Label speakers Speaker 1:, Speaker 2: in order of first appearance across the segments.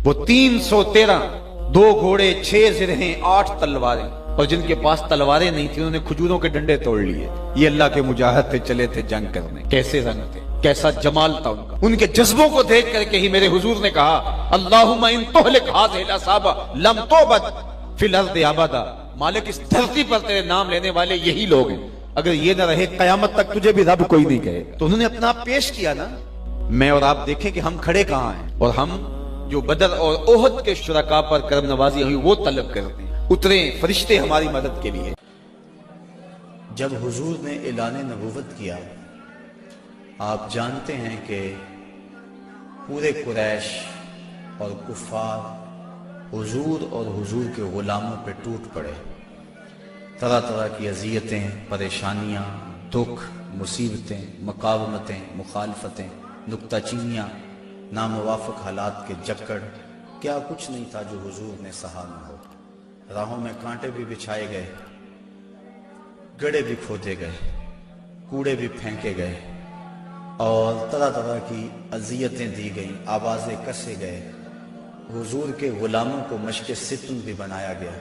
Speaker 1: وہ 313 2 گھوڑے 6 زرہیں 8 تلواریں، اور جن کے پاس تلواریں نہیں تھی انہوں نے کھجوروں کے ڈنڈے توڑ لیے۔ یہ اللہ کے مجاہد تھے، چلے تھے جنگ کرنے۔ کیسے رنگ تھے، کیسا جمال تھا ان کا۔ ان کے جذبوں کو دیکھ کر کے ہی میرے حضور نے کہا اللہم ان تہلک ہذہ العصابہ لم تعبد فی الارض ابدا، مالک اس دھرتی پر تیرے نام لینے والے یہی لوگ ہیں، اگر یہ نہ رہے قیامت تک تجھے بھی رب کوئی نہیں کہے گا۔ تو انہوں نے اپنا آپ پیش کیا نا۔ میں اور آپ دیکھیں کہ ہم کھڑے کہاں ہیں، اور ہم جو بدر اور احد کے شرکاء پر کرم نوازی ہوئی وہ طلب کرتے ہیں۔ اترے فرشتے ہماری مدد کے لیے۔
Speaker 2: جب حضور نے اعلان نبوت کیا، آپ جانتے ہیں کہ پورے قریش اور کفار حضور اور حضور کے غلاموں پہ ٹوٹ پڑے۔ طرح طرح کی اذیتیں، پریشانیاں، دکھ، مصیبتیں، مقاومتیں، مخالفتیں، نکتہ چینیاں، ناموافق حالات کے جکڑ، کیا کچھ نہیں تھا جو حضور نے سہا نہ ہو۔ راہوں میں کانٹے بھی بچھائے گئے، گڑھے بھی کھودے گئے، کوڑے بھی پھینکے گئے، اور طرح طرح کی اذیتیں دی گئیں، آوازیں کسے گئے۔ حضور کے غلاموں کو مشق ستم بھی بنایا گیا۔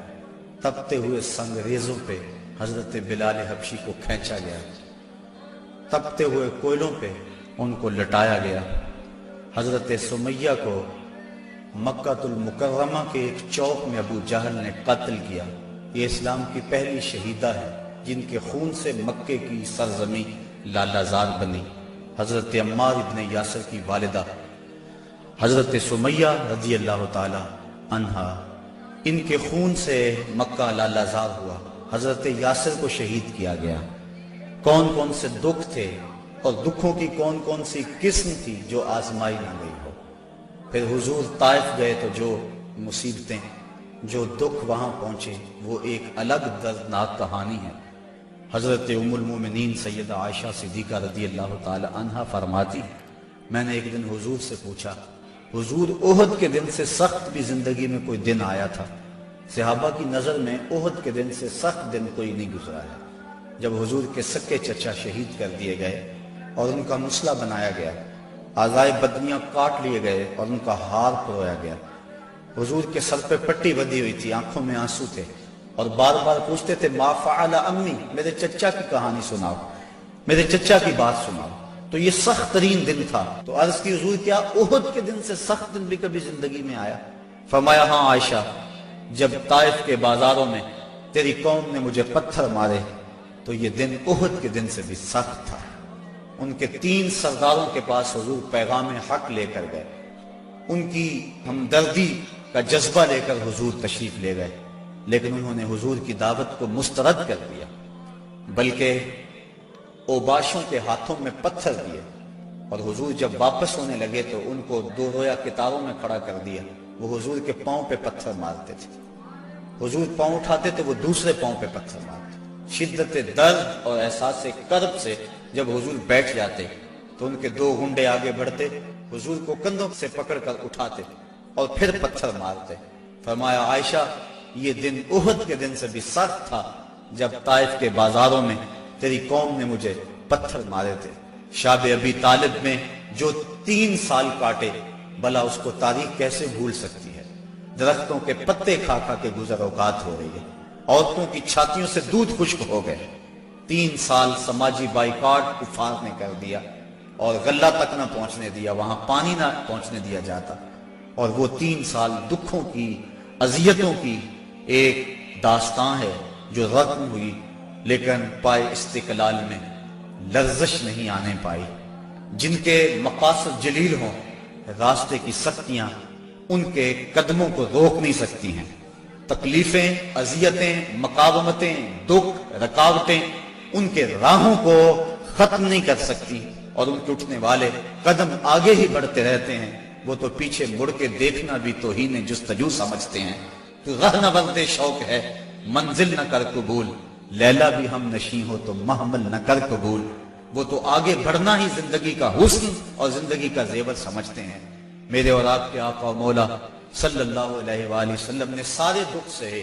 Speaker 2: تپتے ہوئے سنگریزوں پہ حضرت بلال حبشی کو کھینچا گیا، تپتے ہوئے کوئلوں پہ ان کو لٹایا گیا۔ حضرت سمیہ کو مکہ المکرمہ کے ایک چوک میں ابو جہل نے قتل کیا۔ یہ اسلام کی پہلی شہیدہ ہے جن کے خون سے مکے کی سرزمین لالہ زار بنی۔ حضرت عمار ابن یاسر کی والدہ حضرت سمیہ رضی اللہ تعالی عنہا، ان کے خون سے مکہ لالہ زار ہوا۔ حضرت یاسر کو شہید کیا گیا۔ کون کون سے دکھ تھے اور دکھوں کی کون کون سی قسم تھی جو آزمائی نہ گئی ہو۔ پھر حضور طائف گئے تو جو مصیبتیں، جو دکھ وہاں پہنچے وہ ایک الگ دردناک کہانی ہے۔ حضرت ام المومنین سیدہ عائشہ صدیقہ رضی اللہ تعالی عنہا فرماتی، میں نے ایک دن حضور سے پوچھا، حضور احد کے دن سے سخت بھی زندگی میں کوئی دن آیا تھا؟ صحابہ کی نظر میں احد کے دن سے سخت دن کوئی نہیں گزرا ہے۔ جب حضور کے سکے چچا شہید کر دیے گئے اور ان کا مسلح بنایا گیا، اعضائے بدنیاں کاٹ لیے گئے اور ان کا ہار پرویا گیا، حضور کے سر پہ پٹی بندھی ہوئی تھی، آنکھوں میں آنسو تھے، اور بار بار پوچھتے تھے ما فعل امی، میرے چچا کی کہانی سناؤ، میرے چچا کی بات سناؤ۔ تو یہ سخت ترین دن تھا۔ تو عرض کی حضور کیا احد کے دن سے سخت دن بھی کبھی زندگی میں آیا؟ فرمایا ہاں عائشہ، جب طائف کے بازاروں میں تیری قوم نے مجھے پتھر مارے تو یہ دن احد کے دن سے بھی سخت تھا۔ ان کے 3 سرداروں کے پاس حضور پیغام حق لے کر گئے، ان کی ہمدردی کا جذبہ لے کر حضور تشریف لے گئے، لیکن انہوں نے حضور کی دعوت کو مسترد کر دیا، بلکہ اوباشوں کے ہاتھوں میں پتھر دیے، اور حضور جب واپس ہونے لگے تو ان کو 2 رویا کتاروں میں کھڑا کر دیا۔ وہ حضور کے پاؤں پہ پتھر مارتے تھے، حضور پاؤں اٹھاتے تو وہ دوسرے پاؤں پہ پتھر مارتے۔ شدت درد اور احساس کرب سے جب حضور بیٹھ جاتے تو ان کے 2 گنڈے آگے بڑھتے، حضور کو کندھوں سے پکڑ کر اٹھاتے اور پھر پتھر مارتے۔ فرمایا عائشہ، یہ دن احد کے دن سے بھی سخت تھا جب طائف کے بازاروں میں تیری قوم نے مجھے پتھر مارے تھے۔ شاب ابی طالب میں جو 3 سال کاٹے، بھلا اس کو تاریخ کیسے بھول سکتی ہے؟ درختوں کے پتے کھا کھا کے گزر اوقات ہو رہی ہے، عورتوں کی چھاتیوں سے دودھ خشک ہو گئے۔ 3 سال سماجی بائیکاٹ کفار نے کر دیا، اور غلہ تک نہ پہنچنے دیا، وہاں پانی نہ پہنچنے دیا جاتا، اور وہ 3 سال دکھوں کی، اذیتوں کی ایک داستان ہے جو رقم ہوئی، لیکن پائے استقلال میں لرزش نہیں آنے پائی۔ جن کے مقاصد جلیل ہوں، راستے کی سختیاں ان کے قدموں کو روک نہیں سکتی ہیں۔ تکلیفیں، اذیتیں، مقاومتیں، دکھ، رکاوٹیں ان کے راہوں کو ختم نہیں کر سکتی، اور ان کے اٹھنے والے قدم آگے ہی بڑھتے رہتے ہیں۔ وہ تو پیچھے مڑ کے دیکھنا بھی توہین جستجو سمجھتے ہیں۔ تو راہ نورد شوق ہے، منزل نہ کر قبول، لیلا بھی ہم نشیں ہو تو محمل نہ کر قبول۔ وہ تو آگے بڑھنا ہی زندگی کا حسن اور زندگی کا زیور سمجھتے ہیں۔ میرے اور آپ کے آقا و مولا صلی اللہ علیہ وآلہ وسلم نے سارے دکھ سہے،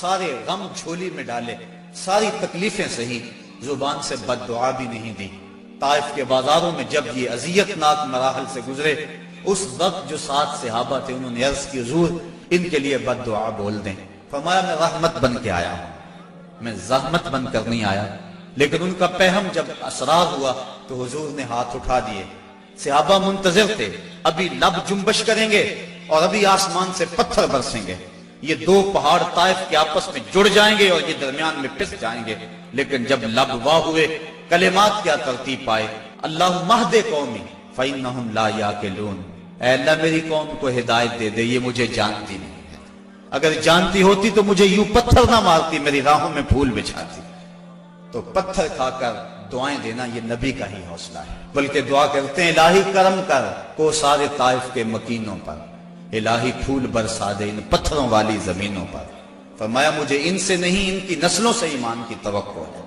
Speaker 2: سارے غم جھولی میں ڈالے، ساری تکلیفیں سہی، زبان سے بد دعا بھی نہیں دی۔ طائف کے بازاروں میں جب یہ اذیت ناک مراحل سے گزرے اس وقت جو 7 صحابہ تھے انہوں نے عرض کی حضور ان کے لیے بد دعا بول دیں. فرمایا میں رحمت بن کے آیا ہوں, میں زحمت بن کر نہیں آیا. لیکن ان کا پہم جب اسرار ہوا تو حضور نے ہاتھ اٹھا دیے. صحابہ منتظر تھے, ابھی لب جنبش کریں گے اور ابھی آسمان سے پتھر برسیں گے, یہ 2 پہاڑ طائف کے آپس میں جڑ جائیں گے اور یہ درمیان میں پس جائیں گے. لیکن جب لب واہ ہوئے, کلمات کیا ترتیب پائے, اللہم اہد قومی فإنہم لا یعقلون. اے اللہ میری قوم کو ہدایت دے دے, یہ مجھے جانتی نہیں ہے, اگر جانتی ہوتی تو مجھے یوں پتھر نہ مارتی, میری راہوں میں پھول بچھاتی. تو پتھر کھا کر دعائیں دینا یہ نبی کا ہی حوصلہ ہے. بلکہ دعا کرتے ہیں الہی کرم کر کو سارے طائف کے مکینوں پر, الہی پھول برسا دے ان پتھروں والی زمینوں پر. فرمایا مجھے ان سے نہیں ان کی نسلوں سے ایمان کی توقع ہے.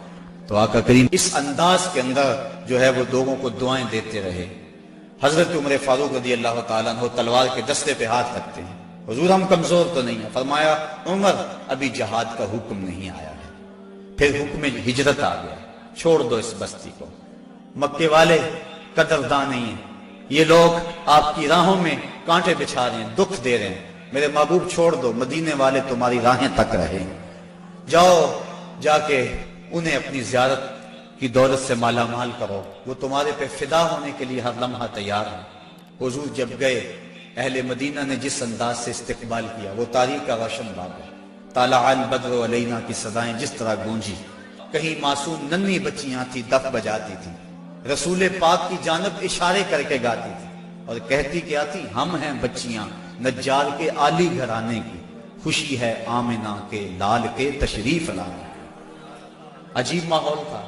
Speaker 2: تو آقا کریم اس انداز کے اندر جو ہے وہ لوگوں کو دعائیں دیتے رہے. حضرت عمر فاروق رضی اللہ تعالیٰ عنہ تلوار کے دستے پہ ہاتھ رکھتے ہیں, حضور ہم کمزور تو نہیں ہیں. فرمایا عمر ابھی جہاد کا حکم نہیں آیا ہے. پھر حکم ہجرت آ گیا, چھوڑ دو اس بستی کو. مکے والے قدردان نہیں ہیں, یہ لوگ آپ کی راہوں میں کانٹے بچھا رہے ہیں, دکھ دے رہے ہیں. میرے محبوب چھوڑ دو, مدینے والے تمہاری راہیں تک رہے. جاؤ جا کے انہیں اپنی زیارت کی دولت سے مالا مال کرو, وہ تمہارے پہ فدا ہونے کے لیے ہر لمحہ تیار ہیں. حضور جب گئے, اہل مدینہ نے جس انداز سے استقبال کیا وہ تاریخ کا روشن باب ہے. طالع البدر علینا کی صدائیں جس طرح گونجی, کہیں معصوم ننھی بچیاں تھی دف بجاتی تھی, رسول پاک کی جانب اشارے کر کے گاتی تھی اور کہتی کیا تھی, ہم ہیں بچیاں نجار کے عالی گھرانے کی, خوشی ہے آمنہ کے لال کے تشریف لانے. عجیب ماحول تھا,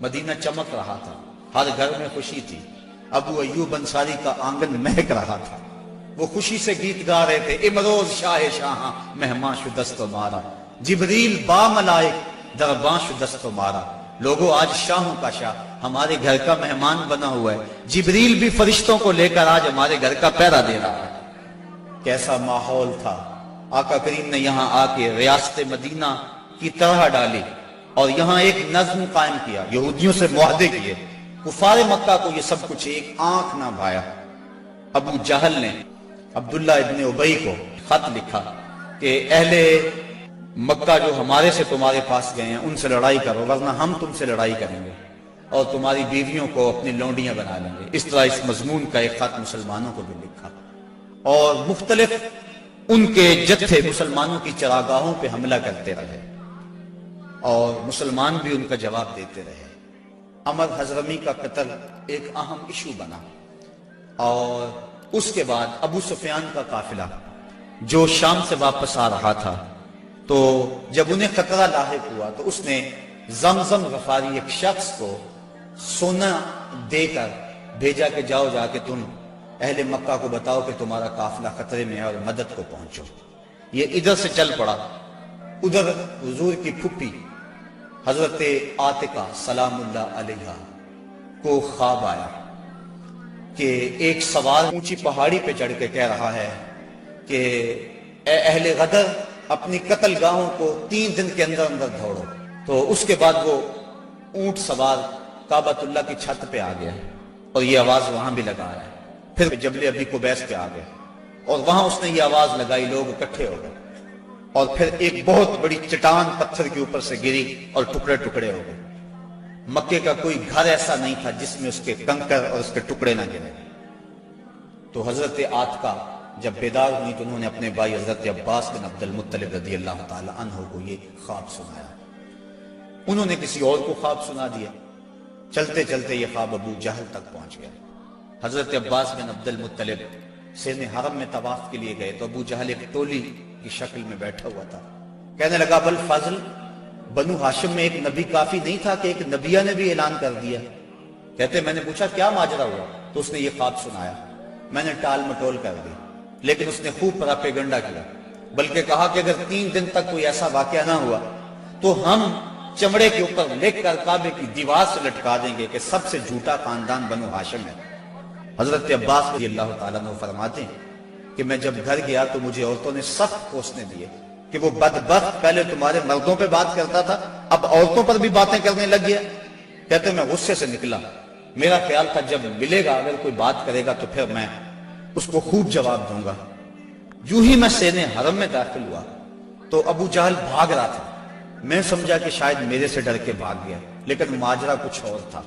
Speaker 2: مدینہ چمک رہا تھا, ہر گھر میں خوشی تھی. ابو ایوب انصاری کا آنگن مہک رہا تھا, وہ خوشی سے گیت گا رہے تھے. امروز شاہ شاہاں مہمان شدست و مارا, جبریل با ملائک درباں شدست و مارا. لوگوں آج شاہوں کا شاہ ہمارے گھر کا مہمان بنا ہوا ہے, جبریل بھی فرشتوں کو لے کر آج ہمارے گھر کا پہرا دے رہا ہے. کیسا ماحول تھا. آقا کریم نے یہاں آ کے ریاست مدینہ کی طرح ڈالی اور یہاں ایک نظم قائم کیا, یہودیوں سے معاہدے کیے. کفار مکہ کو یہ سب کچھ ایک آنکھ نہ بھایا. ابو جہل نے عبداللہ ابن ابی کو خط لکھا کہ اہل مکہ جو ہمارے سے تمہارے پاس گئے ہیں ان سے لڑائی کرو, ورنہ ہم تم سے لڑائی کریں گے اور تمہاری بیویوں کو اپنی لونڈیاں بنا لیں گے. اس طرح اس مضمون کا ایک خط مسلمانوں کو بھی لکھا اور مختلف ان کے جتھے مسلمانوں کی چراگاہوں پہ حملہ کرتے رہے اور مسلمان بھی ان کا جواب دیتے رہے. عمر حضرمی کا قتل ایک اہم ایشو بنا اور اس کے بعد ابو سفیان کا قافلہ جو شام سے واپس آ رہا تھا, تو جب انہیں خطرہ لاحق ہوا تو اس نے زمزم غفاری ایک شخص کو سونا دے کر بھیجا کہ جاؤ جا کے تم اہل مکہ کو بتاؤ کہ تمہارا قافلہ خطرے میں ہے اور مدد کو پہنچو. یہ ادھر سے چل پڑا. ادھر حضور کی پھپھی حضرت عاتقہ سلام اللہ علیہا کو خواب آیا کہ ایک سوار اونچی پہاڑی پہ چڑھ کے کہہ رہا ہے کہ اے اہل غدر اپنی قتل گاہوں کو 3 دن کے اندر اندر دوڑو. تو اس کے بعد وہ اونٹ سوار کعبۃ اللہ کی چھت پہ آ گیا اور یہ آواز وہاں بھی لگا ہے. پھر جبل ابی قبیس پہ آ گیا اور وہاں اس نے یہ آواز لگائی, لوگ اکٹھے ہو گئے اور پھر ایک بہت بڑی چٹان پتھر کے اوپر سے گری اور ٹکڑے ٹکڑے ہو گئے. مکے کا کوئی گھر ایسا نہیں تھا جس میں اس کے کنکر اور اس کے ٹکڑے نہ گرے. تو حضرت عاتقہ جب بیدار ہوئی تو انہوں نے اپنے بھائی حضرت عباس بن عبد المطلب رضی اللہ تعالی عنہ کو یہ خواب سنایا. انہوں نے کسی اور کو خواب سنا دیا. چلتے چلتے یہ خواب ابو جہل تک پہنچ گیا. حضرت عباس بن عبد المطلب سین حرم میں طواف کے لیے گئے تو ابو جہل ایک ٹولی کی شکل میں بیٹھا ہوا تھا. کہنے لگا بل فضل, بنو ہاشم میں ایک نبی کافی نہیں تھا کہ ایک نبیہ نے بھی اعلان کر دیا. کہتے میں نے پوچھا کیا ماجرا ہوا, تو اس نے یہ خواب سنایا. میں نے ٹال مٹول کر دی, لیکن اس نے خوب پراپیگنڈا کیا, بلکہ کہا کہ اگر 3 دن تک کوئی ایسا واقعہ نہ ہوا تو ہم چمڑے کے اوپر لکھ کر کعبے کی دیوار سے لٹکا دیں گے کہ سب سے جھوٹا خاندان بنو ہاشم ہے. حضرت عباس رضی اللہ تعالیٰ عنہ فرماتے ہیں کہ میں جب گھر گیا تو مجھے عورتوں نے سخت کوسنے دیے کہ وہ بدبخت پہلے تمہارے مردوں پہ بات کرتا تھا, اب عورتوں پر بھی باتیں کرنے لگ گیا. کہتے میں غصے سے نکلا. میرا خیال تھا جب ملے گا اگر کوئی بات کرے گا تو پھر میں اس کو خوب جواب دوں گا۔ یوں ہی میں سینے حرم میں داخل ہوا تو ابو جہل بھاگ رہا تھا۔ میں سمجھا کہ شاید میرے سے ڈر کے بھاگ گیا، لیکن ماجرا کچھ اور تھا۔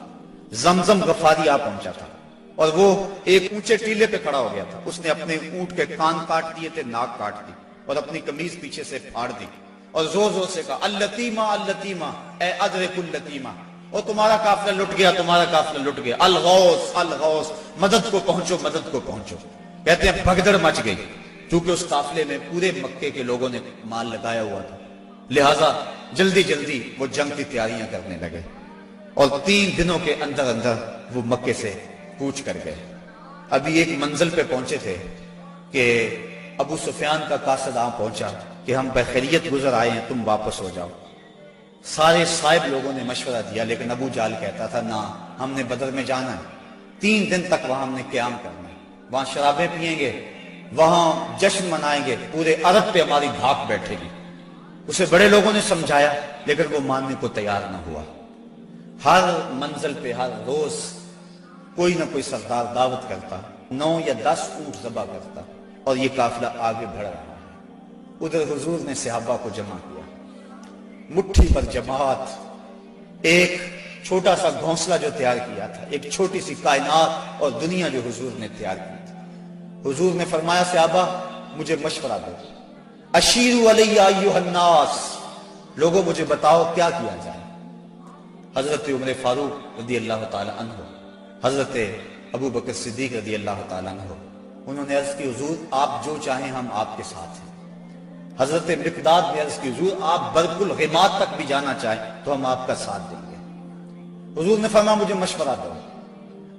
Speaker 2: زمزم غفاری آ پہنچا تھا اور وہ ایک اونچے ٹیلے پہ کھڑا ہو گیا تھا۔ اس نے اپنے اونٹ کے کان کاٹ دیے تھے، ناک کاٹ دی اور اپنی قمیض پیچھے سے پھاڑ دی اور زور زور سے کہا اللتیمہ اللتیمہ اے ادرک اللتیمہ، اور تمہارا قافلہ لٹ گیا، تمہارا قافلہ لٹ گیا، الغوث الغوث، مدد کو پہنچو، مدد کو پہنچو۔ کہتے ہیں بھگدڑ مچ گئی، کیونکہ اس قافلے میں پورے مکے کے لوگوں نے مال لگایا ہوا تھا، لہٰذا جلدی جلدی وہ جنگ کی تیاریاں کرنے لگے اور 3 دنوں کے اندر اندر وہ مکے سے کوچ کر گئے۔ ابھی ایک منزل پہ پہنچے تھے کہ ابو سفیان کا قاصد آ پہنچا کہ ہم بخیریت گزر آئے ہیں، تم واپس ہو جاؤ۔ سارے صاحب لوگوں نے مشورہ دیا، لیکن ابو جہل کہتا تھا نہ، ہم نے بدر میں جانا ہے، 3 دن تک وہاں ہم نے قیام کرنا ہے، وہاں شرابیں پئیں گے، وہاں جشن منائیں گے، پورے عرب پہ ہماری دھاک بیٹھے گی۔ اسے بڑے لوگوں نے سمجھایا لیکن وہ ماننے کو تیار نہ ہوا۔ ہر منزل پہ ہر روز کوئی نہ کوئی سردار دعوت کرتا، 9 یا 10 اونٹ ذبح کرتا اور یہ قافلہ آگے بڑھ رہا ہے۔ ادھر حضور نے صحابہ کو جمع کیا، مٹھی پر جماعت، ایک چھوٹا سا گھونسلہ جو تیار کیا تھا، ایک چھوٹی سی کائنات اور دنیا جو حضور نے تیار کی تھی۔ حضور نے فرمایا صحابہ مجھے مشورہ دو، اشیروا علی ایھا الناس، لوگوں مجھے بتاؤ کیا کیا جائے۔ حضرت عمر فاروق رضی اللہ تعالی عنہ، حضرت ابو بکر صدیق رضی اللہ تعالی عنہ، انہوں نے عرض کی حضور آپ جو چاہیں ہم آپ کے ساتھ ہیں۔ حضرت مقداد نے عرض کی حضور آپ برق الغماد تک بھی جانا چاہیں تو ہم آپ کا ساتھ دیں گے۔ حضور نے فرمایا مجھے مشورہ دو۔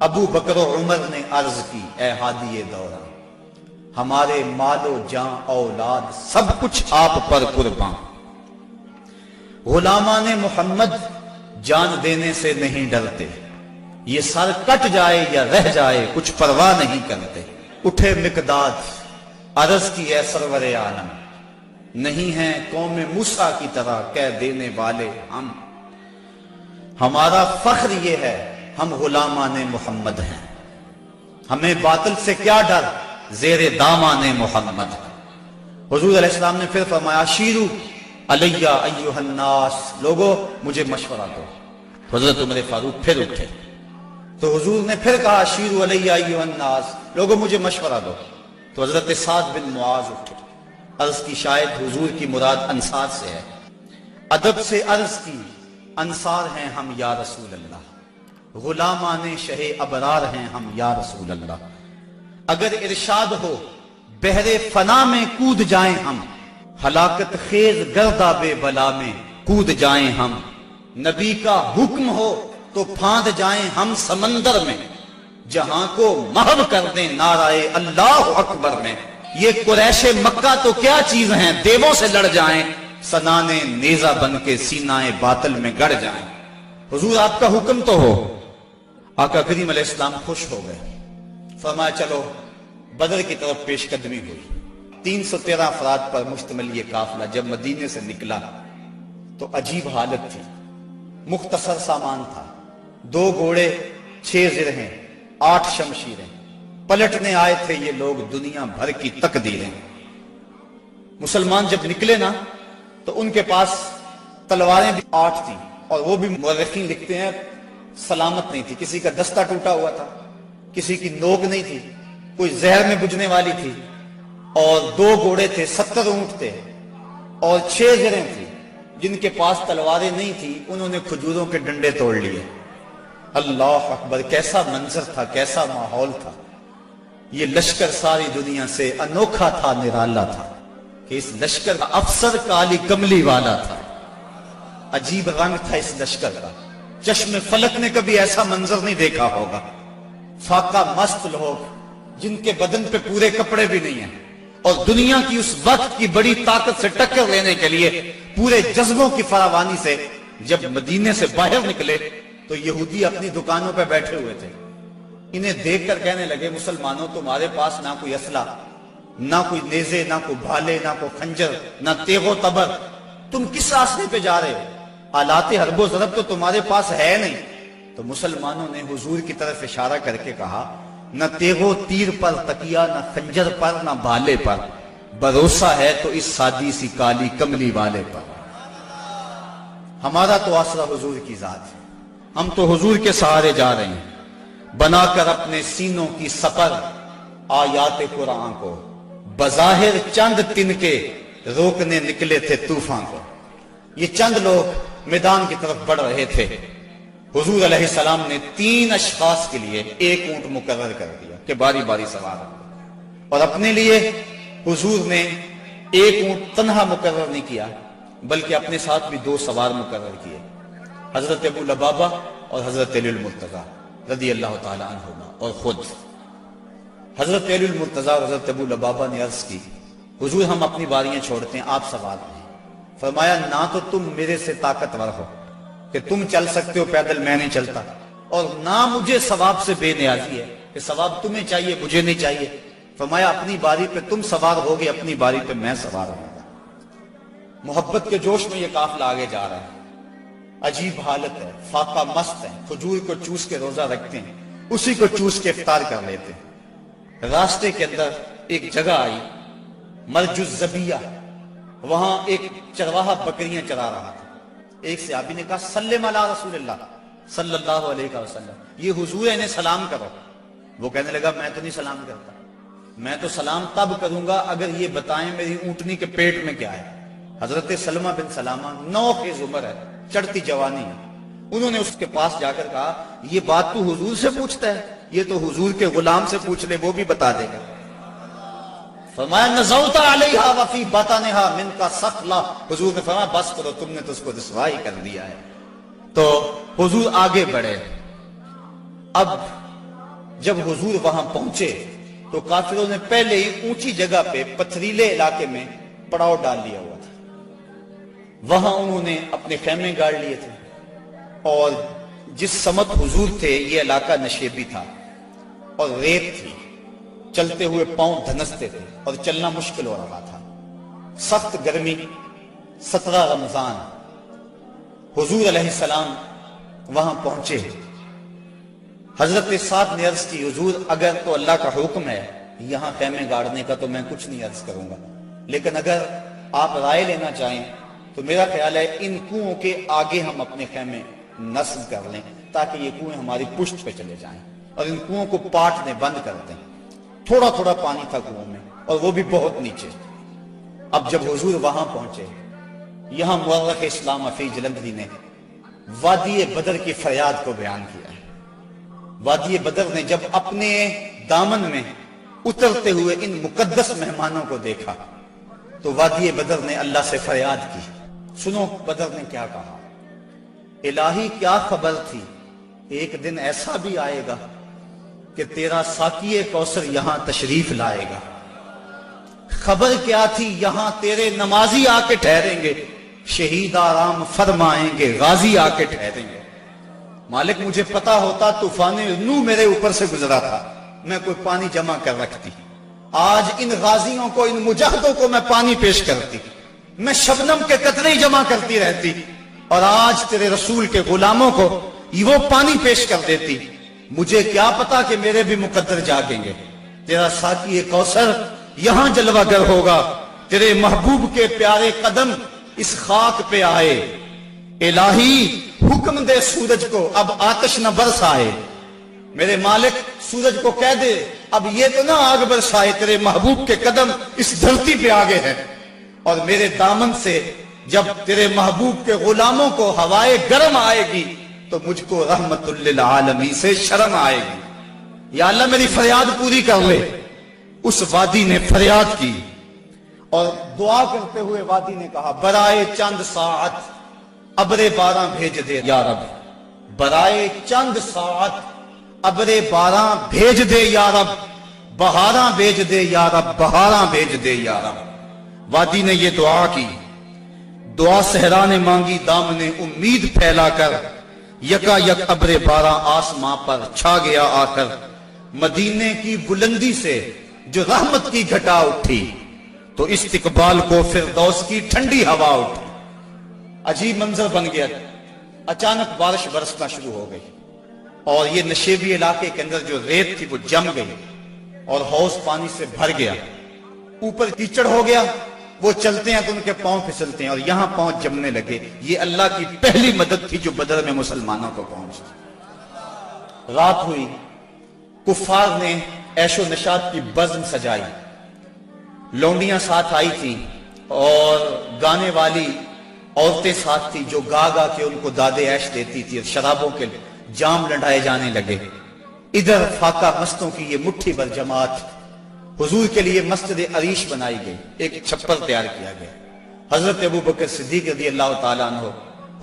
Speaker 2: ابو بکر و عمر نے عرض کی اے ہادی دورہ، ہمارے مال و جان اولاد سب کچھ آپ پر قربان، غلامان محمد جان دینے سے نہیں ڈرتے، یہ سر کٹ جائے یا رہ جائے کچھ پرواہ نہیں کرتے۔ اٹھے مقداد، عرض کی اے سرور عالم، نہیں ہیں قوم موسیٰ کی طرح کہہ دینے والے ہم، ہمارا فخر یہ ہے ہم غلامان محمد ہیں، ہمیں باطل سے کیا ڈر، زیر دامان محمد۔ حضور علیہ السلام نے پھر فرمایا شیرو علیہ ایھا الناس، لوگو مجھے مشورہ دو۔ حضرت عمر فاروق پھر اٹھے تو حضور نے پھر کہا شیرو علیہ ایھا الناس، لوگو مجھے مشورہ دو۔ تو حضرت سعد بن معاذ اٹھے، عرض کی شاید حضور کی مراد انصار سے ہے، ادب سے عرض کی انصار ہیں ہم یا رسول اللہ، غلامان شہ ابرار ہیں ہم یا رسول اللہ، اگر ارشاد ہو بحر فنا میں کود جائیں ہم، ہلاکت خیز گرداب بلا میں کود جائیں ہم، نبی کا حکم ہو تو پھاند جائیں ہم سمندر میں، جہاں کو محو کر دیں نعرہ اللہ اکبر میں، یہ قریش مکہ تو کیا چیز ہیں، دیووں سے لڑ جائیں، سنانے نیزہ بن کے سینہ باطل میں گڑ جائیں۔ حضور آپ کا حکم تو ہو۔ آقا کریم علیہ السلام خوش ہو گئے، فرمایا چلو بدر کی طرف پیش قدمی ہوئی۔ 313 افراد پر مشتمل یہ قافلہ جب مدینے سے نکلا تو عجیب حالت تھی، مختصر سامان تھا، 2 گھوڑے، 6 زرہیں، 8 شمشیریں، پلٹنے آئے تھے یہ لوگ دنیا بھر کی تقدیریں۔ مسلمان جب نکلے نا تو ان کے پاس تلواریں بھی 8 تھیں، اور وہ بھی مورخین لکھتے ہیں سلامت نہیں تھی، کسی کا دستہ ٹوٹا ہوا تھا، کسی کی نوک نہیں تھی، کوئی زہر میں بجھنے والی تھی، اور 2 گھوڑے تھے، 70 اونٹ تھے، اور 6 زریں تھی۔ جن کے پاس تلواریں نہیں تھی انہوں نے کھجوروں کے ڈنڈے توڑ لیے۔ اللہ اکبر، کیسا منظر تھا، کیسا ماحول تھا۔ یہ لشکر ساری دنیا سے انوکھا تھا، نرالا تھا کہ اس لشکر کا افسر کالی کملی والا تھا، عجیب رنگ تھا اس لشکر کا، چشم فلک نے کبھی ایسا منظر نہیں دیکھا ہوگا۔ فاقہ مست لوگ جن کے بدن پہ پورے کپڑے بھی نہیں ہیں، اور دنیا کی اس وقت کی بڑی طاقت سے ٹکر لینے کے لیے پورے جذبوں کی فراوانی سے جب مدینے سے باہر نکلے تو یہودی اپنی دکانوں پہ بیٹھے ہوئے تھے۔ انہیں دیکھ کر کہنے لگے مسلمانوں تمہارے پاس نہ کوئی اسلحہ، نہ کوئی نیزے، نہ کوئی بھالے، نہ کوئی خنجر، نہ تیغ و تبر، تم کس راستے پہ جا رہے ہو؟ آلات حرب و ضرب تو تمہارے پاس ہے نہیں۔ تو مسلمانوں نے حضور کی طرف اشارہ کر کے کہا نہ تیغو تیر پر تکیا، نہ خنجر پر، نہ بھالے پر، بھروسہ ہے تو اس سادی سی کالی کملی والے پر۔ ہمارا تو آسرا حضور کی ذات ہے، ہم تو حضور کے سہارے جا رہے ہیں، بنا کر اپنے سینوں کی سپر آیات قرآن کو، بظاہر چند تن کے روکنے نکلے تھے طوفان کو۔ یہ چند لوگ میدان کی طرف بڑھ رہے تھے، حضور علیہ السلام نے 3 اشخاص کے لیے ایک اونٹ مقرر کر دیا کہ باری باری سوار ہو، اور اپنے لیے حضور نے ایک اونٹ تنہا مقرر نہیں کیا بلکہ اپنے ساتھ بھی 2 سوار مقرر کیے، حضرت ابو لبابہ اور حضرت علی المرتضیٰ رضی اللہ تعالی عنہما۔ اور خود حضرت علی المرتضیٰ اور حضرت ابو لبابہ نے عرض کی، حضور ہم اپنی باریاں چھوڑتے ہیں، آپ سوار ہیں۔ فرمایا نہ تو تم میرے سے طاقتور ہو کہ تم چل سکتے ہو پیدل، میں نہیں چلتا، اور نہ مجھے ثواب سے بے نیازی ہے کہ ثواب تمہیں چاہیے مجھے نہیں چاہیے۔ فرمایا اپنی باری پہ تم سوار ہوگے، اپنی باری پہ میں سوار ہوں گا۔ محبت کے جوش میں یہ قافلہ آگے جا رہا ہے، عجیب حالت ہے، فاقہ مست ہے، کھجور کو چوس کے روزہ رکھتے ہیں، اسی کو چوس کے افطار کر لیتے ہیں۔ راستے کے اندر ایک جگہ آئی مرج الزبیہ، وہاں ایک چرواہا بکریاں چرا رہا تھا۔ ایک صحابی نے کہا سلم علی رسول اللہ صلی اللہ علیہ وسلم، یہ حضور ہے انہیں سلام کرو۔ وہ کہنے لگا میں تو نہیں سلام کرتا، میں تو سلام تب کروں گا اگر یہ بتائیں میری اونٹنی کے پیٹ میں کیا ہے۔ حضرت سلمہ بن سلامہ 9 خیز عمر ہے، چڑھتی جوانی ہے، انہوں نے اس کے پاس جا کر کہا یہ بات تو حضور سے پوچھتا ہے، یہ تو حضور کے غلام سے پوچھ لے وہ بھی بتا دے گا۔ فرمایا نزوت علیہا وفی بطنہا منک ثقلا، حضور نے فرمایا بس کرو تم نے تو اس کو رسوائی کر دیا ہے۔ تو حضور آگے بڑھے۔ اب جب حضور وہاں پہنچے تو کافروں نے پہلے ہی اونچی جگہ پہ پتھریلے علاقے میں پڑاؤ ڈال لیا ہوا تھا، وہاں انہوں نے اپنے خیمے گاڑ لیے تھے، اور جس سمت حضور تھے یہ علاقہ نشیبی تھا اور ریت تھی، چلتے ہوئے پاؤں دھنستے تھے اور چلنا مشکل ہو رہا تھا، سخت گرمی، 17 رمضان۔ حضور علیہ السلام وہاں پہنچے، حضرت سعد نے عرض کی حضور اگر تو اللہ کا حکم ہے یہاں خیمے گاڑنے کا تو میں کچھ نہیں عرض کروں گا، لیکن اگر آپ رائے لینا چاہیں تو میرا خیال ہے ان کنووں کے آگے ہم اپنے خیمے نصب کر لیں تاکہ یہ کنویں ہماری پشت پہ چلے جائیں، اور ان کنووں کو پاٹ دیں، بند کر دیں۔ تھوڑا تھوڑا پانی تھا کنووں میں اور وہ بھی بہت نیچے۔ اب جب حضور وہاں پہنچے، یہاں مورخ اسلام عفی جلندری نے وادی بدر کی فریاد کو بیان کیا ہے۔ وادی بدر نے جب اپنے دامن میں اترتے ہوئے ان مقدس مہمانوں کو دیکھا تو وادی بدر نے اللہ سے فریاد کی۔ سنو بدر نے کیا کہا، الہی کیا خبر تھی ایک دن ایسا بھی آئے گا کہ تیرا ساقی کوثر یہاں تشریف لائے گا، خبر کیا تھی یہاں تیرے نمازی آ کے ٹھہریں گے، شہید آرام فرمائیں گے، غازی آ کے ٹھہریں گے۔ مالک مجھے پتا ہوتا طوفان نوح میرے اوپر سے گزرا تھا، میں کوئی پانی جمع کر رکھتی، آج ان غازیوں کو، ان مجاہدوں کو میں پانی پیش کرتی، میں شبنم کے قطرے ہی جمع کرتی رہتی، اور آج تیرے رسول کے غلاموں کو وہ پانی پیش کر دیتی۔ مجھے کیا پتا کہ میرے بھی مقدر جاگیں گے، تیرا ساقی کوثر یہاں جلوہ گر ہوگا، تیرے محبوب کے پیارے قدم اس خاک پہ آئے، الہی حکم دے سورج کو اب آتش نہ برسائے، میرے مالک سورج کو کہہ دے اب یہ تو نہ آگ برسائے، تیرے محبوب کے قدم اس دھرتی پہ آگے ہیں، اور میرے دامن سے جب تیرے محبوب کے غلاموں کو ہوائے گرم آئے گی تو مجھ کو رحمت للعالمین سے شرم آئے گی، یا اللہ میری فریاد پوری کر لے۔ اس وادی نے فریاد کی اور دعا کرتے ہوئے وادی نے کہا برائے چند ساعت ابر بارہ بھیج دے یا رب، برائے چند ساعت ابر بارہ بھیج دے یا رب، بہاراں بھیج دے یا رب، بہاراں بھیج دے یا رب۔ وادی نے یہ دعا کی، دعا صحرا نے مانگی دامن امید پھیلا کر، یکا یک ابر بارہ آسماں پر چھا گیا آ کر، مدینے کی بلندی سے جو رحمت کی گھٹا اٹھی تو استقبال کو فردوس کی ٹھنڈی ہوا اٹھی۔ عجیب منظر بن گیا، اچانک بارش برسنا شروع ہو گئی، اور یہ نشیبی علاقے کے اندر جو ریت تھی وہ جم گئی اور حوض پانی سے بھر گیا، اوپر کیچڑ ہو گیا، وہ چلتے ہیں تو ان کے پاؤں پھسلتے ہیں اور یہاں پاؤں جمنے لگے۔ یہ اللہ کی پہلی مدد تھی جو بدر میں مسلمانوں کو پہنچی۔ رات ہوئی، کفار نے عیش و نشاط کی بزم سجائی، لونڈیاں ساتھ آئی تھیں اور گانے والی عورتیں ساتھ تھی جو گا گا کے ان کو داد عیش دیتی تھی، اور شرابوں کے جام لڑائے جانے لگے۔ ادھر فاقہ مستوں کی یہ مٹھی بھر جماعت، حضور کے لیے مسجد عریش بنائی گئی، ایک چھپر تیار کیا گیا۔ حضرت ابوبکر صدیق رضی اللہ تعالیٰ عنہ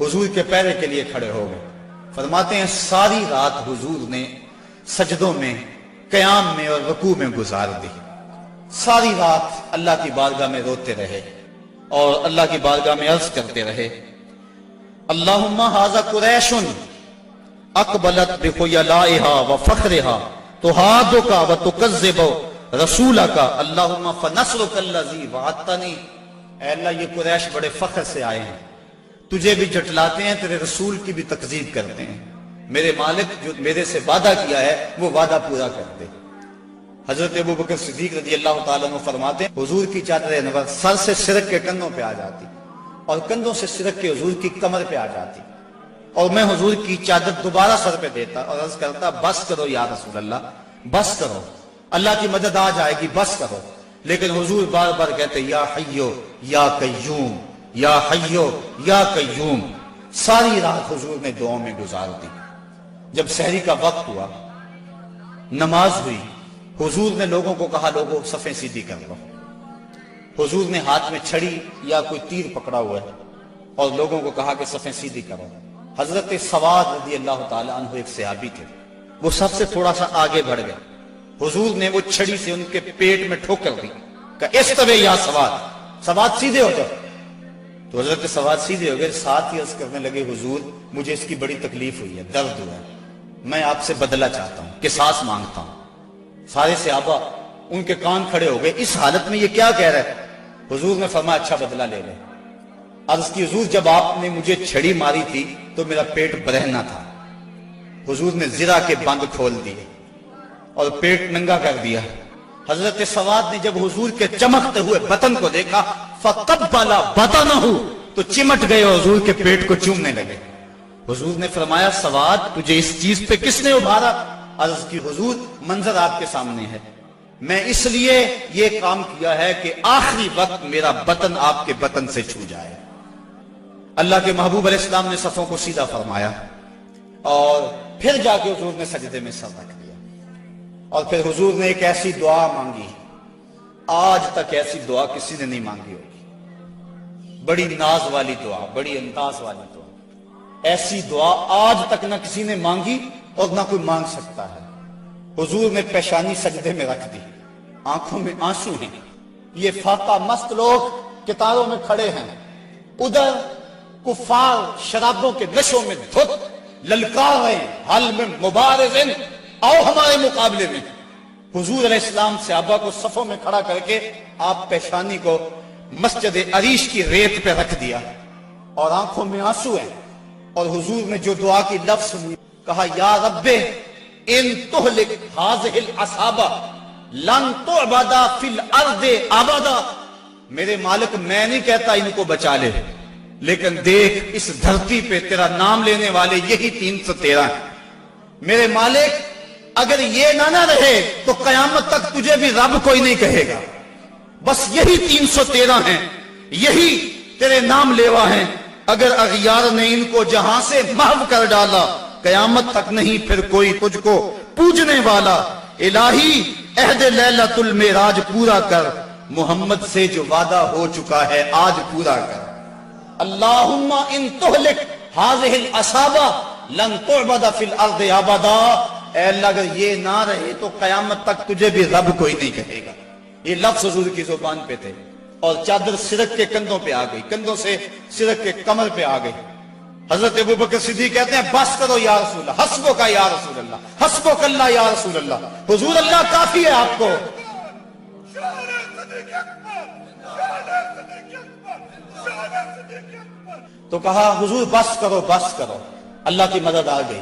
Speaker 2: حضور کے پیرے کے لیے کھڑے ہو گئے۔ فرماتے ہیں ساری رات حضور نے سجدوں میں، قیام میں اور رکوع میں گزار دی۔ ساری رات اللہ کی بارگاہ میں روتے رہے اور اللہ کی بارگاہ میں عرض کرتے رہے، اللہم ھذا قریش اقبلت بخیلائھا وفخرھا تحادک وتکذب رسولک اللہم فنصرک الذی وعدتنی۔ اے اللہ یہ قریش بڑے فخر سے آئے ہیں، تجھے بھی جھٹلاتے ہیں، تیرے رسول کی بھی تکذیب کرتے ہیں، میرے مالک جو میرے سے وعدہ کیا ہے وہ وعدہ پورا کر دے۔ حضرت ابوبکر صدیق رضی اللہ تعالیٰ عنہ فرماتے ہیں حضور کی چادر انور سر سے سرک کے کندھوں پہ آ جاتی اور کندھوں سے سرک کے حضور کی کمر پہ آ جاتی، اور میں حضور کی چادر دوبارہ سر پہ دیتا اور عرض کرتا بس کرو یا رسول اللہ، بس کرو، اللہ کی مدد آ جائے گی، بس کرو۔ لیکن حضور بار بار کہتے یا حیو یا قیوم، یا حیو یا قیوم۔ ساری رات حضور نے دعاؤں میں گزار دی۔ جب سحری کا وقت ہوا، نماز ہوئی، حضور نے لوگوں کو کہا لوگوں صفیں سیدھی کر لو۔ حضور نے ہاتھ میں چھڑی یا کوئی تیر پکڑا ہوا ہے اور لوگوں کو کہا کہ صفیں سیدھی کرو۔ حضرت سواد رضی اللہ تعالیٰ عنہ ایک صحابی تھے، وہ سب سے تھوڑا سا آگے بڑھ گئے۔ حضور نے وہ چھڑی سے ان کے پیٹ میں ٹھوکر دی، کہا استوی یا سواد، سواد سیدھے ہو جاؤ۔ تو حضرت سواد سیدھے ہو گئے، ساتھ ہی عرض کرنے لگے حضور مجھے اس کی بڑی تکلیف ہوئی ہے، درد ہوا ہے، میں آپ سے بدلہ چاہتا ہوں، قصاص مانگتا ہوں۔ سارے صحابہ ان کے کان کھڑے ہو گئے، اس حالت میں یہ کیا کہہ رہا ہے؟ حضور نے فرمایا اچھا بدلہ لے لے۔ عرض کی حضور جب آپ نے مجھے چھڑی ماری تھی تو میرا پیٹ برہنہ تھا، حضور نے زرہ کے بند کھول دیے اور پیٹ ننگا کر دیا۔ حضرت سواد نے جب حضور کے چمکتے ہوئے بطن کو دیکھا فقبل بطنہ، تو چمٹ گئے اور حضور کے پیٹ کو چومنے لگے۔ حضور نے فرمایا سواد تجھے اس چیز پہ کس نے ابھارا؟ عرض کی حضور منظر آپ کے سامنے ہے، میں اس لیے یہ کام کیا ہے کہ آخری وقت میرا بطن آپ کے بطن سے چھو جائے۔ اللہ کے محبوب علیہ السلام نے صفوں کو سیدھا فرمایا اور پھر جا کے حضور نے سجدے میں سر رکھ دیا اور پھر حضور نے ایک ایسی دعا مانگی، آج تک ایسی دعا کسی نے نہیں مانگی ہوگی، بڑی ناز والی دعا، بڑی انداز والی دعا، ایسی دعا آج تک نہ کسی نے مانگی اور نہ کوئی مانگ سکتا ہے۔ حضور نے پیشانی سجدے میں رکھ دی، آنکھوں میں آنسو ہیں، یہ فاقہ مست لوگ کتاروں میں کھڑے ہیں، ادھر کفار شرابوں کے نشوں میں دھت للکار رہے ہیں، حل میں مبارزن، آؤ ہمارے مقابلے میں۔ حضور علیہ السلام صحابہ کو صفوں میں کھڑا کر کے آپ پیشانی کو مسجد عریش کی ریت پہ رکھ دیا اور آنکھوں میں آنسو ہیں، اور حضور نے جو دعا کی لفظ سنی، کہا یا رب ان تہلک ہذہ العصابہ لن تعبد فی الارض ابدا۔ میرے مالک میں نہیں کہتا ان کو بچا لے، لیکن دیکھ اس دھرتی پہ تیرا نام لینے والے یہی 313 ہیں۔ میرے مالک اگر یہ نہ رہے تو قیامت تک تجھے بھی رب کوئی نہیں کہے گا، بس یہی 313 ہیں، یہی تیرے نام لیوا ہیں۔ اگر اغیار نے ان کو جہاں سے محو کر ڈالا، قیامت تک نہیں پھر کوئی تجھ کو پوجنے والا۔ الہی عہد لیلۃ المعراج پورا کر، محمد سے جو وعدہ ہو چکا ہے آج پورا کر۔ اللہم ان تہلک ہذہ العصابہ لن تعبد فی الارض ابدا۔ اے اللہ اگر یہ نہ رہے تو قیامت تک تجھے بھی رب کوئی نہیں کہے گا۔ یہ لفظ حضور کی زبان پہ تھے اور چادر سرک کے کندھوں پہ آ گئی، کندھوں سے سرک کے کمر پہ آ گئی۔ حضرت ابوبکر صدیق کہتے ہیں بس کرو یا رسول اللہ، حسبک یا رسول اللہ، حسبک اللہ یا رسول اللہ، حضور اللہ کافی ہے آپ کو۔ تو کہا حضور بس کرو بس کرو، اللہ کی مدد آ گئی۔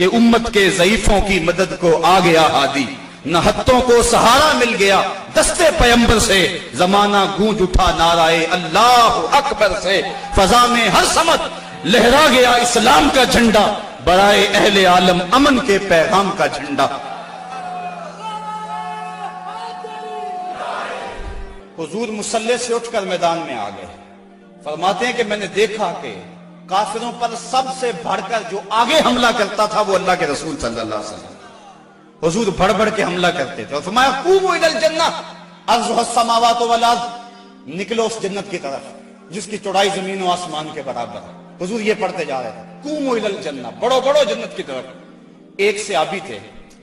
Speaker 2: کہ امت کے ضعیفوں کی مدد کو آ گیا ہادی، نہ ہتھوں کو سہارا مل گیا دستے پیمبر سے، زمانہ گونج اٹھا نعرہ اللہ اکبر سے، فضا میں ہر سمت لہرا گیا اسلام کا جھنڈا، برائے اہل عالم امن کے پیغام کا جھنڈا۔ حضور مصلی سے اٹھ کر میدان میں آ گئے، فرماتے ہیں کہ میں نے دیکھا کہ کافروں پر سب سے بڑھ کر جو آگے حملہ کرتا تھا وہ اللہ کے رسول صلی اللہ علیہ وسلم۔ حضور بڑھ بڑھ کے حملہ کرتے تھے اور فرمایا قوموا الی الجنہ عرضها السماوات والارض، نکلو اس جنت کی طرف جس کی چوڑائی زمین و آسمان کے برابر ہے۔ حضور یہ پڑھتے جا رہے تھے قوموا الی الجنہ، بڑھو بڑھو جنت کی طرف۔ ایک صحابی تھے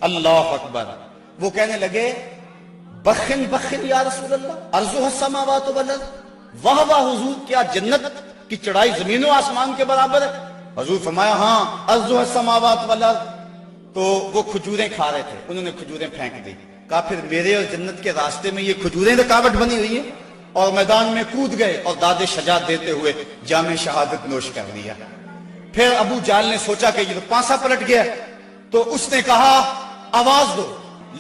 Speaker 2: اللہ اکبر، وہ کہنے لگے بخن بخن یا رسول اللہ عرضها السماوات والارض، واہ واہ حضور کیا جنت کی چڑھائی زمین و آسمان کے برابر ہے؟ حضور فرمایا ہاں عرضها السماوات والارض۔ تو وہ کھجوریں کھا رہے تھے، انہوں نے کھجوریں پھینک دی، کہا پھر میرے اور جنت کے راستے میں یہ کھجوریں رکاوٹ بنی ہوئی ہیں، اور میدان میں کود گئے اور داد شجاعت دیتے ہوئے جام شہادت نوش کر لیا۔ پھر ابو جہل نے سوچا کہ یہ تو پانسا پلٹ گیا، تو اس نے کہا آواز دو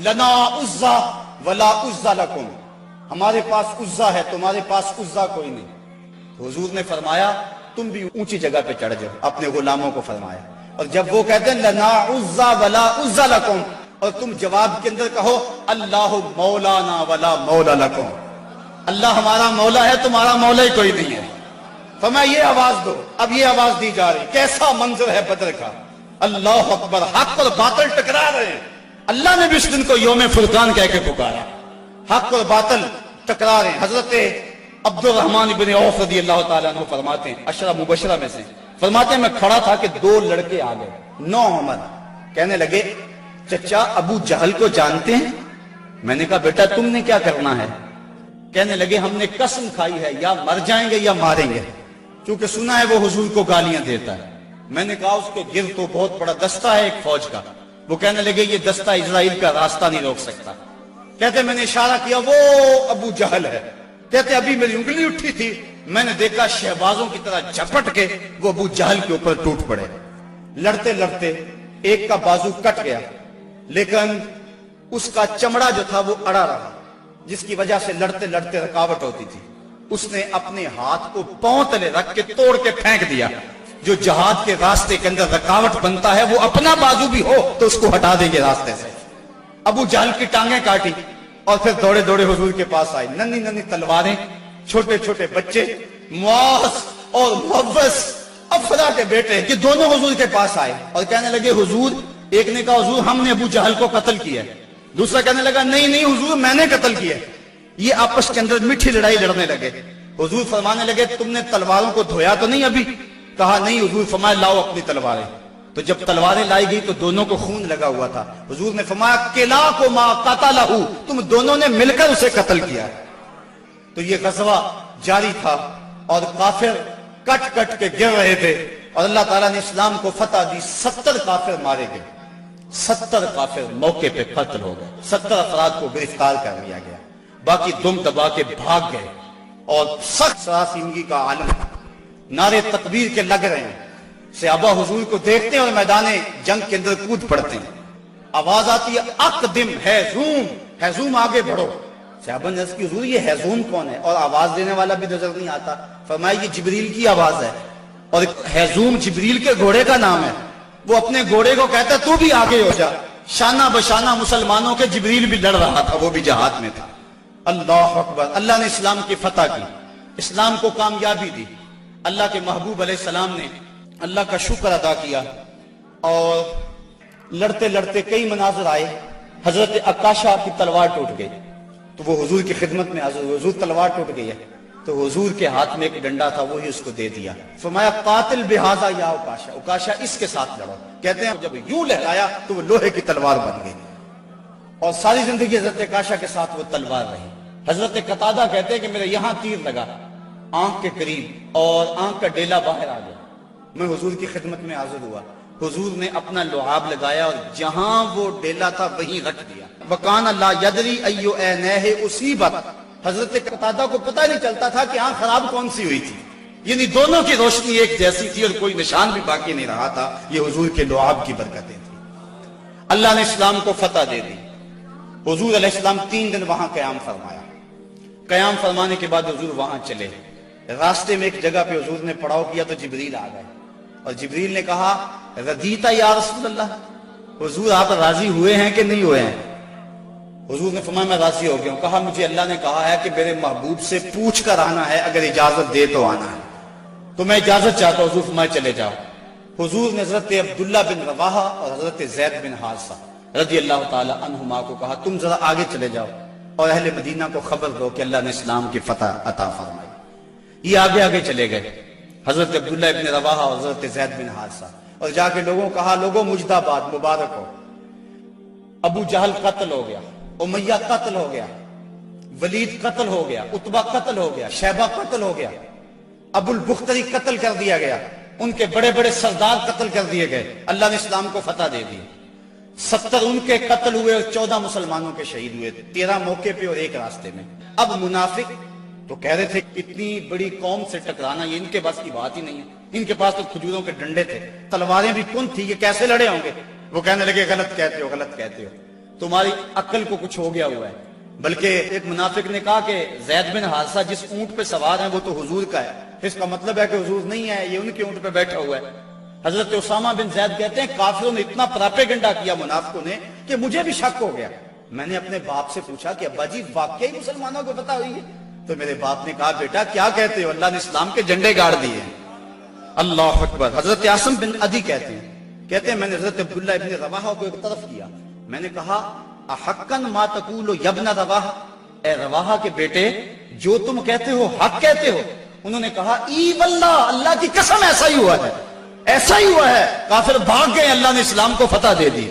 Speaker 2: لنا عزا ولا عزا لکم، ہمارے پاس عزا ہے تمہارے پاس عزا کوئی نہیں۔ تو حضور نے فرمایا تم بھی اونچی جگہ پہ چڑھ جاؤ، اپنے غلاموں کو فرمایا، اور جب وہ کہتے ہیں لنا عزا ولا عزا لکم، اور تم جواب کے اندر کہو اللہ مولانا ولا مولا لکم، اللہ ہمارا مولا ہے تمہارا مولا ہی کوئی نہیں ہے۔ فرمایا یہ آواز دو، اب یہ آواز دی جا رہی، کیسا منظر ہے بدر کا، اللہ اکبر، حق اور باطل ٹکرا رہے ہیں۔ اللہ نے بھی اس دن کو یوم فرقان کہہ کے پکارا، حق اور باطل ٹکرا رہے ہیں۔ حضرت عبد الرحمن بن عوف رضی اللہ تعالیٰ عنہ فرماتے ہیں، عشرہ مبشرہ میں سے، فرماتے ہیں میں کھڑا تھا کہ دو لڑکے آ گئے، نو عمر، کہنے لگے چچا ابو جہل کو جانتے ہیں؟ میں نے کہا بیٹا تم نے کیا کرنا ہے؟ کہنے لگے ہم نے قسم کھائی ہے یا مر جائیں گے یا ماریں گے، کیونکہ سنا ہے وہ حضور کو گالیاں دیتا ہے۔ میں نے کہا اس کے گرد تو بہت بڑا دستہ ہے ایک فوج کا۔ وہ کہنے لگے یہ دستہ اسرائیل کا راستہ نہیں روک سکتا۔ کہتے میں نے اشارہ کیا وہ ابو جہل ہے۔ کہتے ابھی میری انگلی اٹھی تھی، میں نے دیکھا شہبازوں کی طرح جھپٹ کے وہ ابو جہل کے اوپر ٹوٹ پڑے، لڑتے لڑتے ایک کا بازو کٹ گیا، لیکن اس کا چمڑا جو تھا وہ اڑا رہا، جس کی وجہ سے لڑتے لڑتے رکاوٹ ہوتی تھی۔ اس نے اپنے ہاتھ کو پاؤں تلے رکھ کے توڑ کے پھینک دیا۔ جو جہاد کے راستے کے اندر رکاوٹ بنتا ہے وہ اپنا بازو بھی ہو تو اس کو ہٹا دیں گے راستے سے۔ ابو جہل کی ٹانگیں کاٹی اور پھر دوڑے دوڑے حضور کے پاس آئے، ننھی ننھی تلواریں، چھوٹے چھوٹے بچے، معاذ اور محبس افرا کے بیٹے، یہ دونوں حضور کے پاس آئے اور کہنے لگے حضور، ایک نے کہا حضور ہم نے ابو جہل کو قتل کیا ہے، دوسرا کہنے لگا نہیں نہیں حضور میں نے قتل کیا ہے۔ یہ آپس کے اندر میٹھی لڑائی لڑنے لگے۔ حضور فرمانے لگے تم نے تلواروں کو دھویا تو نہیں ابھی؟ کہا نہیں حضور۔ فرمایا لاؤ اپنی تلواریں۔ تو جب تلواریں لائی گئی تو دونوں کو خون لگا ہوا تھا۔ حضور نے فرمایا کلا کو ما قتلہ، تم دونوں نے مل کر اسے قتل کیا۔ تو یہ غزوہ جاری تھا اور کافر کٹ کٹ کے گر رہے تھے اور اللہ تعالیٰ نے اسلام کو فتح دی۔ 70 کافر مارے گئے، 70 کافر موقع پہ قتل ہو گئے، 70 افراد کو گرفتار کر لیا گیا، باقی دم دبا کے بھاگ گئے۔ اور سخت سراسیمگی کا عالم، نعرے تکبیر کے لگ رہے ہیں، صحابہ حضور کو دیکھتے ہیں اور میدان جنگ کے اندر کود پڑتے ہیں۔ آواز آتی ہے اقدم ہیزوم، ہیزوم آگے بڑھو۔ صحابہ نے عرض کی حضور یہ ہیزوم کون ہے؟ اور آواز دینے والا بھی نظر نہیں آتا۔ فرمایا یہ جبریل کی آواز ہے، اور ہیزوم جبریل کے گھوڑے کا نام ہے۔ وہ اپنے گھوڑے کو کہتا ہے تو بھی آگے ہو جا۔ شانہ بشانہ مسلمانوں کے جبریل بھی لڑ رہا تھا، وہ بھی جہاد میں تھا۔ اللہ اکبر، اللہ نے اسلام کی فتح کی، اسلام کو کامیابی دی۔ اللہ کے محبوب علیہ السلام نے اللہ کا شکر ادا کیا اور لڑتے لڑتے کئی مناظر آئے۔ حضرت عکاشہ کی تلوار ٹوٹ گئی تو وہ حضور کی خدمت میں حضور، حضور تلوار ٹوٹ گئی ہے تو حضور کے ہاتھ میں ایک ڈنڈا تھا، وہی اس کو دے دیا۔ فرمایا قاتل بہذا یا عکاشہ، عکاشہ اس کے ساتھ لڑو۔ کہتے ہیں جب یوں لہرایا تو وہ لوہے کی تلوار بن گئی اور ساری زندگی حضرت عکاشہ کے ساتھ وہ تلوار رہی۔ حضرت قتادہ کہتے ہیں کہ میرے یہاں تیر لگا آنکھ کے قریب اور آنکھ کا ڈیلا باہر آ گیا۔ میں حضور کی خدمت میں حاضر ہوا، حضور نے اپنا لعاب لگایا اور جہاں وہ ڈیلا تھا وہیں رکھ دیا۔ وَقَانَ لَا يَدْرِي أَيُّ عَيْنَيْهِ أُصِيبَتْ، حضرت قتادہ کو پتہ نہیں چلتا تھا کہ آنکھ خراب کون سی ہوئی تھی، یعنی دونوں کی روشنی ایک جیسی تھی اور کوئی نشان بھی باقی نہیں رہا تھا۔ یہ حضور کے لعاب کی برکتیں تھیں۔ اللہ نے اسلام کو فتح دے دی. حضور علیہ السلام 3 دن وہاں قیام فرمایا. قیام فرمانے کے بعد حضور وہاں چلے. راستے میں ایک جگہ پہ حضور نے پڑاؤ کیا تو جبریل آ گئے اور جبریل نے کہا رضیتا یا رسول اللہ, حضور آپ راضی ہوئے ہیں کہ نہیں ہوئے ہیں؟ حضور نے فرمایا میں راضی ہو گیا ہوں. کہا مجھے اللہ نے کہا ہے کہ میرے محبوب سے پوچھ کر آنا ہے, اگر اجازت دے تو آنا ہے. تو میں اجازت چاہتا ہوں. حضور فرمایا چلے جاؤ. حضور نے حضرت عبداللہ بن رواحہ اور حضرت زید بن حارثہ رضی اللہ تعالی عنہما کو کہا تم ذرا آگے چلے جاؤ اور اہل مدینہ کو خبر دو کہ اللہ نے اسلام کی فتح عطا فرمائی. یہ آگے آگے چلے گئے حضرت عبداللہ بن رواحہ اور حضرت زید بن حارثہ, اور جا کے لوگوں کہا لوگوں مجدہ باد, مبارک ہو, ابو جہل قتل ہو گیا, امیہ قتل ہو گیا, ولید قتل ہو گیا, عتبہ قتل ہو گیا, شیبہ قتل ہو گیا, ابو البختری قتل کر دیا گیا, ان کے بڑے بڑے سردار قتل کر دیے گئے. اللہ نے اسلام کو فتح دے دی. 70 ان کے قتل ہوئے اور 14 مسلمانوں کے شہید ہوئے, 13 موقع پہ اور 1 راستے میں. اب منافق تو کہہ رہے تھے اتنی بڑی قوم سے ٹکرانا یہ ان کے پاس کی بات ہی نہیں ہے, ان کے پاس تو کھجوروں کے ڈنڈے تھے, تلواریں بھی کن تھی, یہ کیسے لڑے ہوں گے؟ وہ کہنے لگے غلط کہتے ہو, غلط کہتے ہو, تمہاری عقل کو کچھ ہو گیا ہوا ہے. بلکہ ایک منافق نے کہا کہ زید بن حارثہ جس اونٹ پہ سوار ہیں وہ تو حضور کا ہے, اس کا مطلب ہے کہ حضور نہیں ہے, یہ ان کے اونٹ پہ بیٹھا ہوا ہے. حضرت اسامہ بن زید کہتے ہیں کافروں نے اتنا پراپیگنڈا کیا منافقوں نے کہ مجھے بھی شک ہو گیا. میں نے اپنے باپ سے پوچھا کہ ابا جی واقعی مسلمانوں کو پتہ ہوئی ہے؟ تو میرے باپ نے کہا بیٹا کیا کہتے ہو, اللہ نے اسلام کے جھنڈے گاڑ دیے. اللہ اکبر. حضرت عاصم بن عدی کہتے ہیں میں نے حضرت عبداللہ ابن رواحہ کو ایک طرف کیا, میں نے کہا احقن ما تقول یا ابن رواحہ, اے رواحہ کے بیٹے جو تم کہتے ہو حق کہتے ہو؟ انہوں نے کہا ای واللہ, اللہ کی قسم ایسا ہی ہوا ہے, ایسا ہی ہوا ہے. کافر بھاگ گئے, اللہ نے اسلام کو فتح دے دی.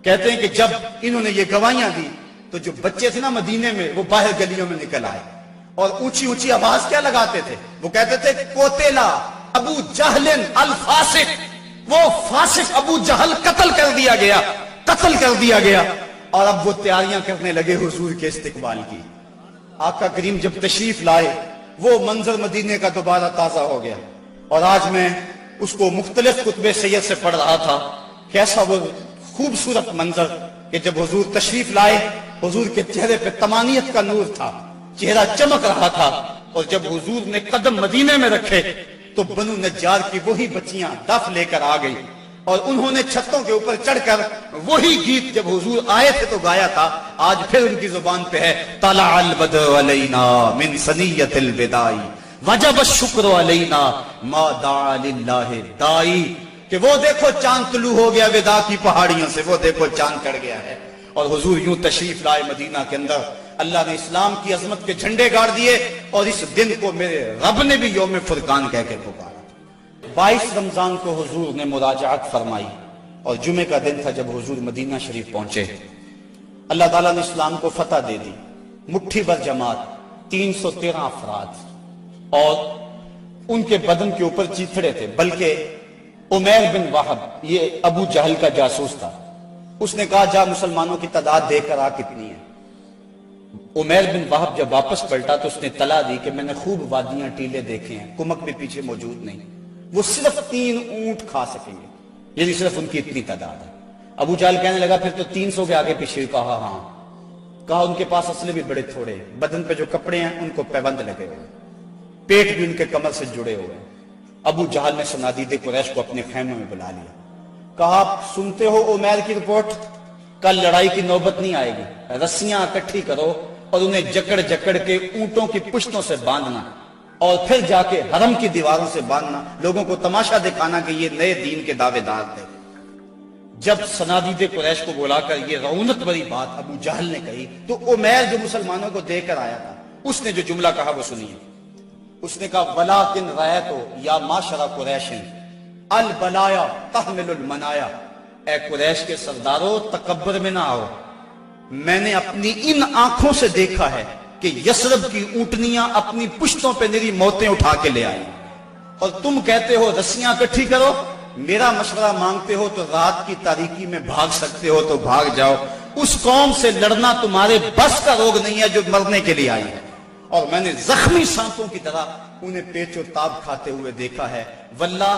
Speaker 2: کہتے ہیں کہ جب انہوں نے یہ گواہیاں دی تو جو بچے تھے نا مدینے میں وہ باہر گلیوں میں نکل آئے اور اونچی اونچی آواز کیا لگاتے تھے, وہ کہتے تھے قتل ابو جہل الفاسق, وہ فاسق ابو جہل قتل کر دیا گیا, قتل کر دیا گیا. اور اب وہ تیاریاں کرنے لگے حضور کے استقبال کی. آقا کریم جب تشریف لائے وہ منظر مدینے کا دوبارہ تازہ ہو گیا, اور آج میں اس کو مختلف کتب سید سے پڑھ رہا تھا. کیسا وہ خوبصورت منظر کہ جب حضور تشریف لائے حضور کے چہرے پہ طمانیت کا نور تھا, چہرہ چمک رہا تھا. اور جب حضور نے قدم مدینے میں رکھے تو بنو نجار کی وہی بچیاں دف لے کر آ گئی, اور انہوں نے چھتوں کے اوپر چڑھ کر وہی گیت جب حضور آئے تھے تو گایا تھا. آج پھر ان کی زبان پہ ہے طلع البدر علینا من ثنیۃ الوداع وجب الشکر علینا ما دعا للہ دائی, کہ وہ دیکھو چاند طلوع ہو گیا وداع کی پہاڑیوں سے, وہ دیکھو چاند چڑھ گیا ہے. اور حضور یوں تشریف لائے مدینہ کے اندر, اللہ نے اسلام کی عظمت کے جھنڈے گاڑ دیے, اور اس دن کو میرے رب نے بھی یوم فرقان کہہ کے پکارا. 22 رمضان کو حضور نے مراجعت فرمائی, اور جمعے کا دن تھا جب حضور مدینہ شریف پہنچے. اللہ تعالیٰ نے اسلام کو فتح دے دی. مٹھی بھر جماعت, 313 افراد, اور ان کے بدن کے اوپر چیتھڑے تھے. بلکہ عمیر بن وہب یہ ابو جہل کا جاسوس تھا, اس نے کہا جا مسلمانوں کی تعداد دیکھ کر آ کتنی ہے. عمیر بن وہب جب واپس پلٹا تو اس نے اطلاع دی کہ میں نے خوب وادیاں ٹیلے دیکھے ہیں, کمک بھی پیچھے موجود نہیں, وہ صرف 3 اونٹ کھا سکیں گے, یعنی صرف ان کی اتنی تعداد ہے. ابو جہل کہنے لگا پھر تو 300 کے آگے پیچھے. کہا ہاں. کہا ان کے پاس اسلحے بھی بڑے تھوڑے, بدن پہ جو کپڑے ہیں ان کو پیبند لگے ہوئے, پیٹ بھی ان کے کمر سے جڑے ہوئے. ابو جہل نے صنادید قریش کو اپنے خیمے میں بلا لیا. کہا سنتے ہو عمیر کی رپورٹ, کل لڑائی کی نوبت نہیں آئے گی, رسیاں اکٹھی کرو اور انہیں جکڑ جکڑ کے اونٹوں کی پشتوں سے باندھنا, اور پھر جا کے حرم کی دیواروں سے باندھنا, لوگوں کو تماشا دکھانا کہ یہ نئے دین کے دعوے دار تھے. جب صنادید قریش کو بلا کر یہ رعونت بری بات ابو جہل نے کہی تو عمیر جو مسلمانوں کو دے کر آیا تھا اس نے جو جملہ کہا وہ سنیے. اس نے کہا وَلَٰكِنْ رَأَيْتُ يَا مَعْشَرَ قُرَيْشٍ الْبَلَايَا تَحْمِلُ الْمَنَايَا, اے قریش کے سردارو تکبر میں نہ آؤ, میں نے اپنی ان آنکھوں سے دیکھا ہے کہ یثرب کی اونٹنیاں اپنی پشتوں پہ نری موتیں اٹھا کے لے آئی, اور تم کہتے ہو رسیاں اکٹھی کرو. میرا مشورہ مانگتے ہو تو رات کی تاریکی میں بھاگ سکتے ہو تو بھاگ جاؤ, اس قوم سے لڑنا تمہارے بس کا روگ نہیں ہے جو مرنے کے لیے آئی ہے. اور میں نے زخمی سانپوں کی طرح انہیں پیچ و تاب کھاتے ہوئے دیکھا ہے. واللہ